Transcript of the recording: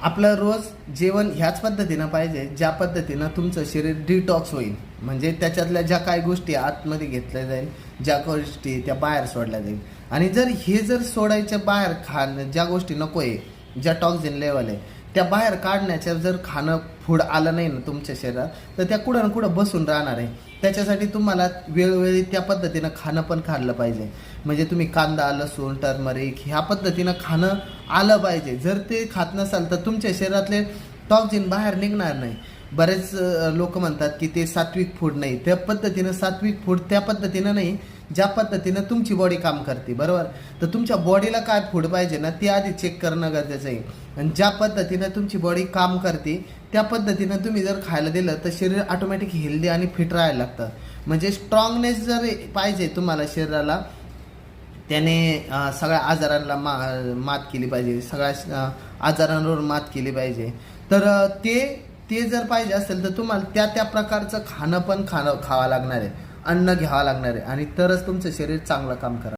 आपलं रोज जेवण ह्याच पद्धतीनं पाहिजे ज्या पद्धतीनं तुमचं शरीर डिटॉक्स होईल, म्हणजे त्याच्यातल्या ज्या काही गोष्टी आतमध्ये घेतल्या जाईल, ज्या गोष्टी त्या बाहेर सोडल्या जाईल. आणि जर सोडायच्या बाहेर खाणं, ज्या गोष्टी नको आहे, ज्या टॉक्झिन लेवल आहे त्या बाहेर काढण्याच्या जर खाणं फूड आलं नाही ना तुमच्या शरीरात, तर त्या कुठं ना कुठं बसून राहणार आहे. त्याच्यासाठी तुम्हाला वेळोवेळी त्या पद्धतीनं खाणं पण खाल्लं पाहिजे. म्हणजे तुम्ही कांदा, लसूण, टर्मरिक ह्या पद्धतीनं खाणं आलं पाहिजे. जर ते खात नसाल तर तुमच्या शरीरातले टॉक्झिन बाहेर निघणार नाही. बरेच लोक म्हणतात की ते सात्विक फूड नाही. त्या पद्धतीनं सात्विक फूड त्या पद्धतीनं नाही ज्या पद्धतीनं तुमची बॉडी काम करते, बरोबर. तर तुमच्या बॉडीला काय फूड पाहिजे ना ते आधी चेक करणं गरजेचं आहे. आणि ज्या पद्धतीनं तुमची बॉडी काम करते त्या पद्धतीनं तुम्ही जर खायला दिलं तर शरीर ऑटोमॅटिक हेल्दी आणि फिट राहायला लागतं. म्हणजे स्ट्रॉंगनेस जर पाहिजे तुम्हाला शरीराला, त्याने सगळ्या आजारांना मात केली पाहिजे, सगळ्या आजारांवर मात केली पाहिजे. तर ते जर पाहिजे असेल तर तुम्हाला त्या प्रकारचं खावं लागणार आहे, अन्न घ्यावं लागणार आहे, आणि तरच तुमचं शरीर चांगलं काम करा.